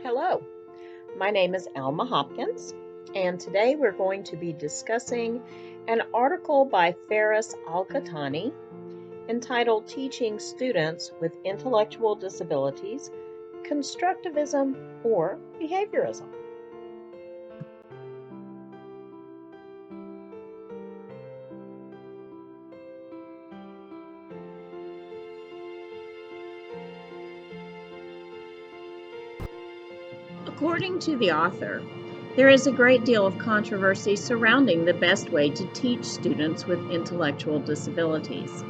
Hello, my name is Alma Hopkins, and today we're going to be discussing an article by Faris Al-Qahtani entitled Teaching Students with Intellectual Disabilities, Constructivism or Behaviorism. According to the author, there is a great deal of controversy surrounding the best way to teach students with intellectual disabilities.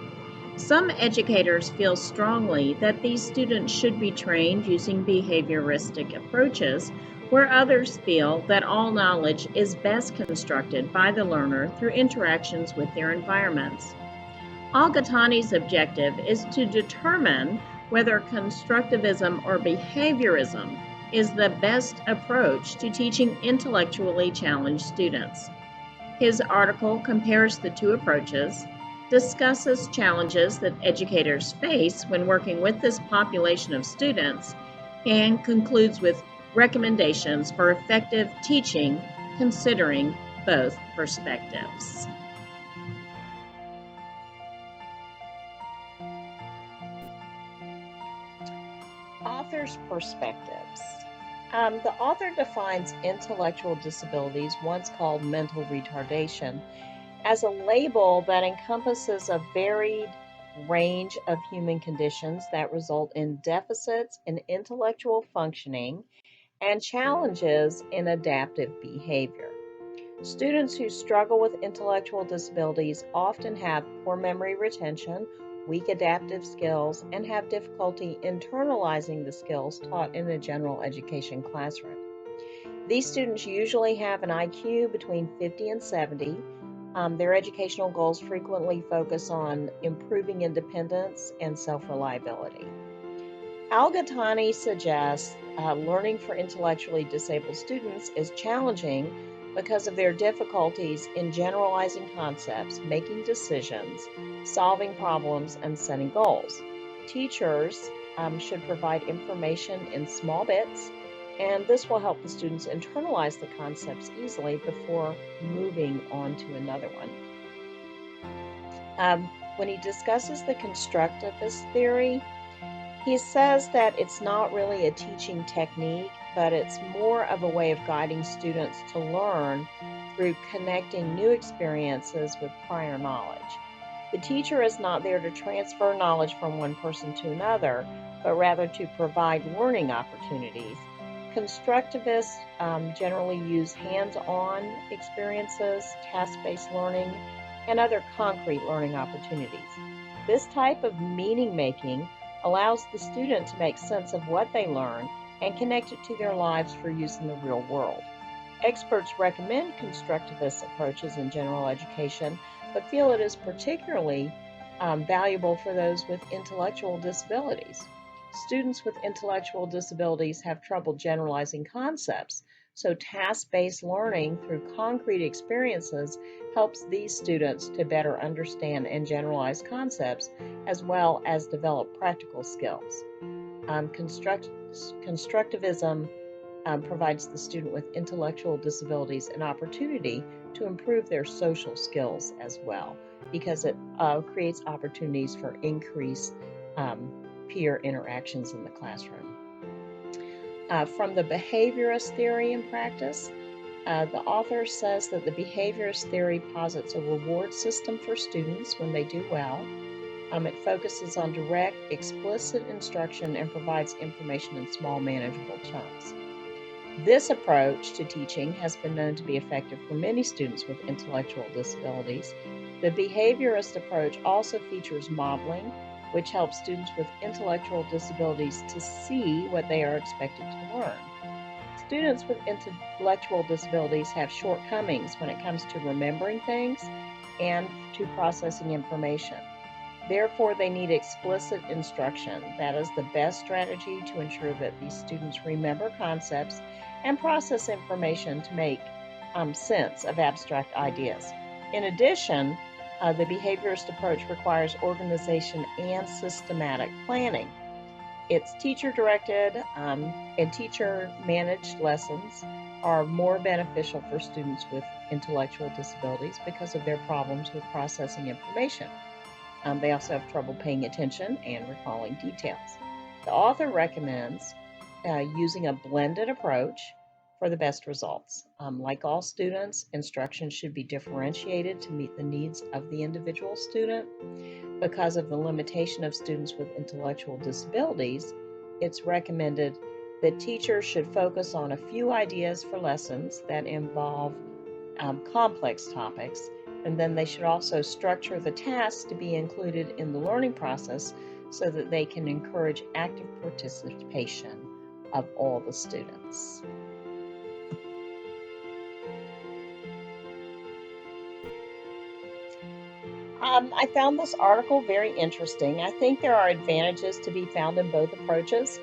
Some educators feel strongly that these students should be trained using behavioristic approaches, where others feel that all knowledge is best constructed by the learner through interactions with their environments. Al-Qahtani's objective is to determine whether constructivism or behaviorism is the best approach to teaching intellectually challenged students. His article compares the two approaches, discusses challenges that educators face when working with this population of students, and concludes with recommendations for effective teaching considering both perspectives. Author's perspectives. The author defines intellectual disabilities, once called mental retardation, as a label that encompasses a varied range of human conditions that result in deficits in intellectual functioning and challenges in adaptive behavior. Students who struggle with intellectual disabilities often have poor memory retention, weak adaptive skills, and have difficulty internalizing the skills taught in a general education classroom. These students usually have an IQ between 50 and 70. Their educational goals frequently focus on improving independence and self-reliability. Al-Qahtani suggests learning for intellectually disabled students is challenging because of their difficulties in generalizing concepts, making decisions, solving problems, and setting goals. Teachers should provide information in small bits, and this will help the students internalize the concepts easily before moving on to another one. When he discusses the constructivist theory, he says that it's not really a teaching technique, but it's more of a way of guiding students to learn through connecting new experiences with prior knowledge. The teacher is not there to transfer knowledge from one person to another, but rather to provide learning opportunities. Constructivists generally use hands-on experiences, task-based learning, and other concrete learning opportunities. This type of meaning making allows the student to make sense of what they learn and connect it to their lives for use in the real world. Experts recommend constructivist approaches in general education, but feel it is particularly valuable for those with intellectual disabilities. Students with intellectual disabilities have trouble generalizing concepts, so task-based learning through concrete experiences helps these students to better understand and generalize concepts as well as develop practical skills. Constructivism provides the student with intellectual disabilities an opportunity to improve their social skills as well, because it creates opportunities for increased peer interactions in the classroom. From the behaviorist theory and practice, the author says that the behaviorist theory posits a reward system for students when they do well. It focuses on direct, explicit instruction and provides information in small, manageable chunks. This approach to teaching has been known to be effective for many students with intellectual disabilities. The behaviorist approach also features modeling, which helps students with intellectual disabilities to see what they are expected to learn. Students with intellectual disabilities have shortcomings when it comes to remembering things and to processing information. Therefore, they need explicit instruction. That is the best strategy to ensure that these students remember concepts and process information to make sense of abstract ideas. In addition, the behaviorist approach requires organization and systematic planning. It's teacher-directed and teacher-managed lessons are more beneficial for students with intellectual disabilities because of their problems with processing information. They also have trouble paying attention and recalling details. The author recommends using a blended approach for the best results. Like all students, instruction should be differentiated to meet the needs of the individual student. Because of the limitation of students with intellectual disabilities, it's recommended that teachers should focus on a few ideas for lessons that involve complex topics, and then they should also structure the tasks to be included in the learning process so that they can encourage active participation of all the students. I found this article very interesting. I think there are advantages to be found in both approaches.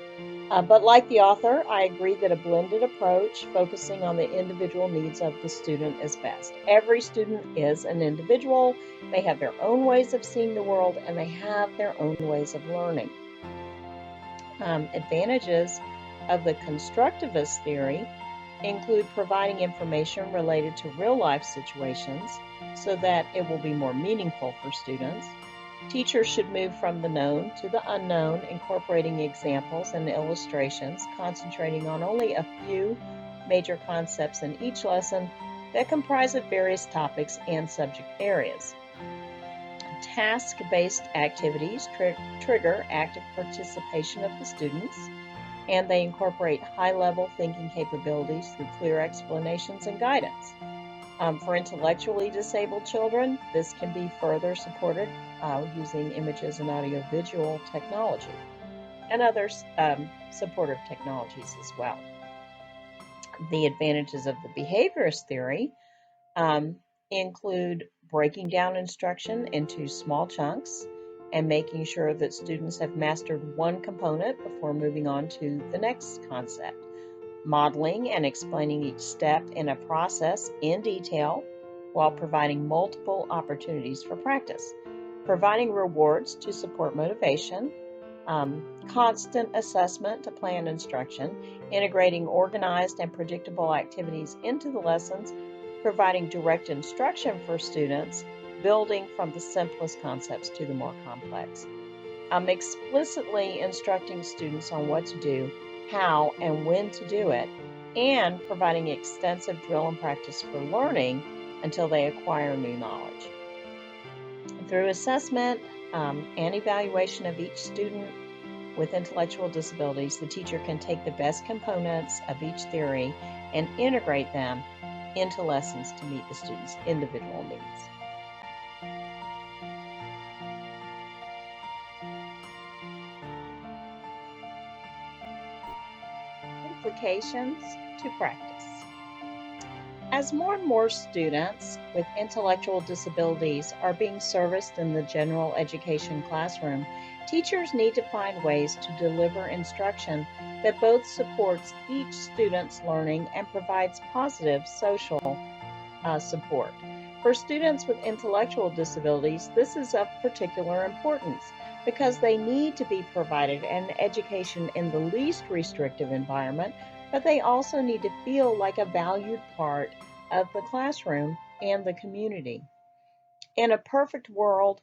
But like the author, I agree that a blended approach focusing on the individual needs of the student is best. Every student is an individual. They have their own ways of seeing the world and they have their own ways of learning. Advantages of the constructivist theory include providing information related to real-life situations so that it will be more meaningful for students. Teachers should move from the known to the unknown, incorporating examples and illustrations, concentrating on only a few major concepts in each lesson that comprise of various topics and subject areas. Task-based activities trigger active participation of the students, and they incorporate high-level thinking capabilities through clear explanations and guidance. For intellectually disabled children, this can be further supported using images and audiovisual technology and other supportive technologies as well. The advantages of the behaviorist theory include breaking down instruction into small chunks and making sure that students have mastered one component before moving on to the next concept. Modeling and explaining each step in a process in detail while providing multiple opportunities for practice. Providing rewards to support motivation. Constant assessment to plan instruction. Integrating organized and predictable activities into the lessons. Providing direct instruction for students. Building from the simplest concepts to the more complex. Explicitly instructing students on what to do, how and when to do it, and providing extensive drill and practice for learning until they acquire new knowledge. Through assessment and evaluation of each student with intellectual disabilities, the teacher can take the best components of each theory and integrate them into lessons to meet the students' individual needs. Implications to practice. As more and more students with intellectual disabilities are being serviced in the general education classroom, teachers need to find ways to deliver instruction that both supports each student's learning and provides positive social support. For students with intellectual disabilities, this is of particular importance because they need to be provided an education in the least restrictive environment, but they also need to feel like a valued part of the classroom and the community. In a perfect world,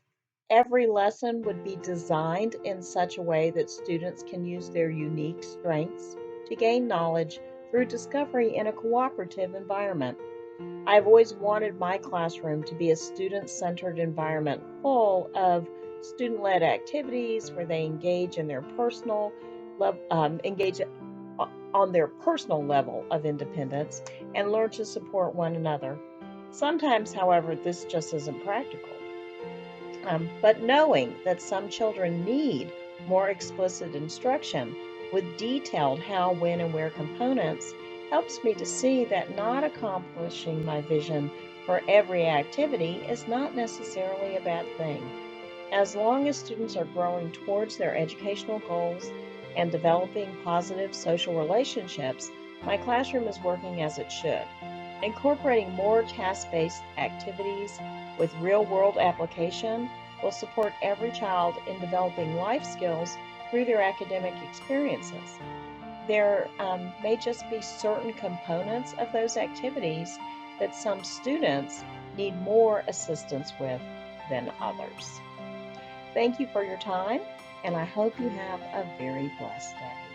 every lesson would be designed in such a way that students can use their unique strengths to gain knowledge through discovery in a cooperative environment. I've always wanted my classroom to be a student-centered environment full of student-led activities where they engage in their personal engage on their personal level of independence and learn to support one another. Sometimes, however, this just isn't practical. But knowing that some children need more explicit instruction with detailed how, when, and where components helps me to see that not accomplishing my vision for every activity is not necessarily a bad thing. As long as students are growing towards their educational goals and developing positive social relationships, my classroom is working as it should. Incorporating more task-based activities with real-world application will support every child in developing life skills through their academic experiences. There may just be certain components of those activities that some students need more assistance with than others. Thank you for your time, and I hope you have a very blessed day.